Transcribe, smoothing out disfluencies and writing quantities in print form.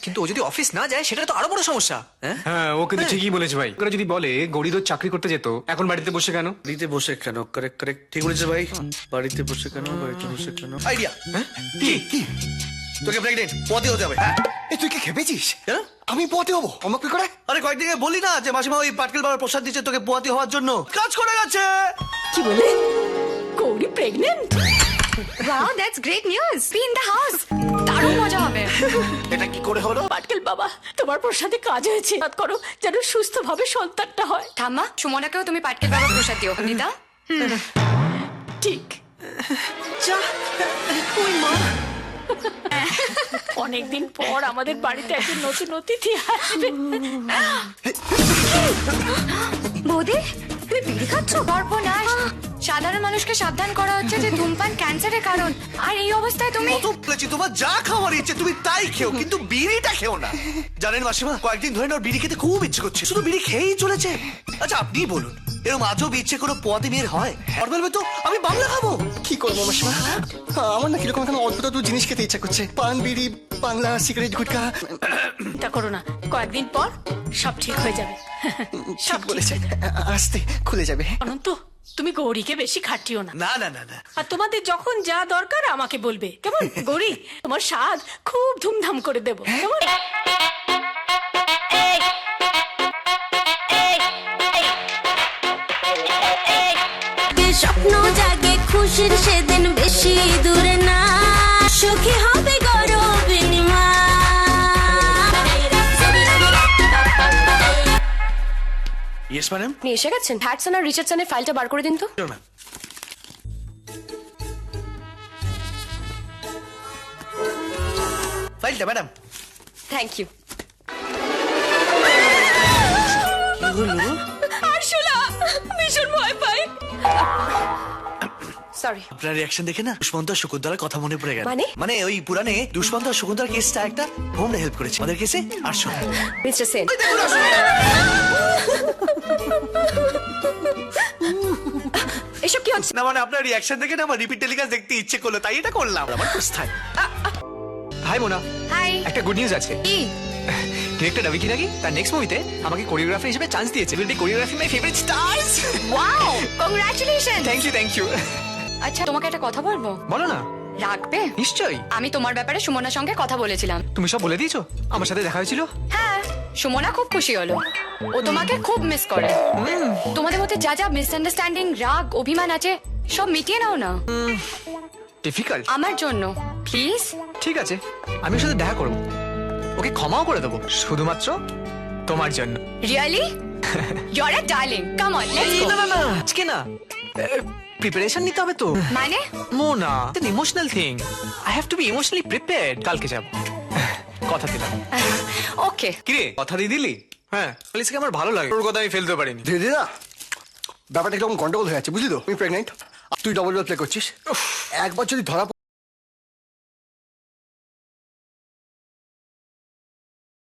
কিন্তু ও যদি অফিস না যায় সেটা তো আরো বড় সমস্যা। হ্যাঁ ও কিন্তু ঠিকই বলেছে ভাই। ওরা যদি বলে গৌরী তো চাকরি করতে যেত, এখন বাড়িতে বসে কেন? বাড়িতে বসে কেন? কারেক্ট কারেক্ট ঠিক বলেছে ভাই। বাড়িতে বসে কেন? বাড়িতে বসে কেন? আইডিয়া। কি তোকে প্রেগনেন্ট পথে হতে হবে। এ তুই কি খেপেছিস? কেন? আমি পথে হবো? আমাকে করে? আরে কয়েকদিন আগে বলি না যে মাসিমা ওই পাটকেল বাবার প্রসাদ দিচ্ছে তোকে পোয়াতি হওয়ার জন্য। কাজ করে গেছে। কি বলে? Gauri pregnant? Wow, that's great news. Be in the house. দারুণ মজা হবে। এটা কি করে হলো? পাটকেল বাবা, তোমার প্রসাদে কাজ হয়েছে। কাজ করো যেন সুস্থভাবে সন্তানটা হয়। ঠাম্মা, সুমনাকেও তুমি পাটকেল বাবা প্রসাদ দিও। নিতা? ঠিক। অনেকদিন পর আমাদের বাড়িতে একজন নতুন অতিথি আসবে। বৌদি, তুমি বিড়ি খাচ্ছ? সর্বনাশ। সাধারণ মানুষকে সাবধান করা হচ্ছে যে ধূমপান ক্যান্সারের কারণ, আর এই অবস্থায় তুমি। কত বলেছি তোমার যা খাওয়ার ইচ্ছে তুমি তাই খেও, কিন্তু বিড়িটা খেও না। জানেন মাসিমা, কয়েকদিন ধরে না ওর বিড়ি খেতে খুব ইচ্ছে করছে, শুধু বিড়ি খেয়েই চলেছে। আচ্ছা আপনি বলুন, এরকম আজব ইচ্ছে কোনো পোয়াতে মেয়ের হয়? আর বলবে তো আমি বাংলা খাবো। কি করবো মাসিমা? আমার না কিরকম এখন অদ্ভুত অদ্ভুত জিনিস খেতে ইচ্ছা করছে। পান, বিড়ি, বাংলা, সিগারেট, গুটখা। চিন্তা করো না, কয়েকদিন পর সব ঠিক হয়ে যাবে। সব ঠিক বলেছে, আস্তে খুলে যাবে। অনন্ত, তুমি গৌরীকে বেশি খাটিও না। না না না না, আর তোমাদের যখন যা দরকার আমাকে বলবে, কেমন? গৌরী, তোমার স্বাদ খুব ধুমধাম করে দেবো, কেমন? স্বপ্ন জাগে খুশির সেদিন বেশি দূরে না, সুখী হবে গৌরবিনী মা। Yes madam. আপনি এসে গেছেন? হ্যাটসন আর রিচার্ডসনের ফাইলটা বার করে দিন তো। ম্যাম ফাইলটা ম্যাডাম। Thank you. আরশুলা, ভীষণ ভয় পাই। সরি। আপনার রিয়াকশন দেখে না দুষ্মন্ত আর শকুন্তলার কথা মনে পড়ে গেল। মানে? মানে ওই পুরানে দুষ্মন্ত আর শকুন্তলার কেসটা একটা হোম হেল্প করেছে আমাদের কেসে। আর শোন মিস্টার সেন, এসব কি হচ্ছে? না, মানে আপনার রিয়াকশন দেখে না আমার রিপিট টেলিকাস্ট দেখতে ইচ্ছে করলো, তাই এটা করলাম। আমার কোথায়? Hi Mona, hi. একটা গুড নিউজ আছে। কি? ডিরেক্টর রবি কিরাগি তার নেক্সট মুভিতে আমাকে কোরিওগ্রাফার হিসেবে চান্স দিয়েছে। Will be choreographing my favourite stars. Wow, congratulation. Thank you, thank you. আচ্ছা, তোমাকে একটা কথা বলবো। বলো না। রাখবে? নিশ্চয়ই। আমি তোমার ব্যাপারে সুমনার সঙ্গে কথা বলেছিলাম। তুমি সব বলে দিয়েছো? আমার সাথে দেখা হয়েছিল? হ্যাঁ, সুমনা খুব খুশি হলো। ও তোমাকে খুব মিস করে। তোমাদের মধ্যে যা যা মিসআন্ডারস্ট্যান্ডিং, রাগ, অভিমান আছে সব মিটিয়ে নাও না। ডিফিকাল্ট। আমার জন্য প্লিজ। ঠিক আছে, আমি ওর সাথে দেখা করবো, ওকে ক্ষমাও করে দেবো, শুধুমাত্র তোমার জন্য। Really? You are a darling. Come on, let's go. না না না, আজকে না, প্রিপারেশন নিতে হবে তো। মানে? Mona, it's an emotional thing. I have to be emotionally prepared. কালকে যাব, কথা দিলাম। ওকে। কিরে, কথা দিয়ে দিলি? হ্যাঁ, পুলিশকে আমার ভালো লাগে, ওর কথা আমি ফেলতে পারিনি। দিদিরা, ব্যাপারটা কিরকম গন্ডগোল হয়ে আছে বুঝলি তো? তুমি প্রেগনেন্ট, তুই ডবল রোল প্লে করছিস। একবার যদি ধরা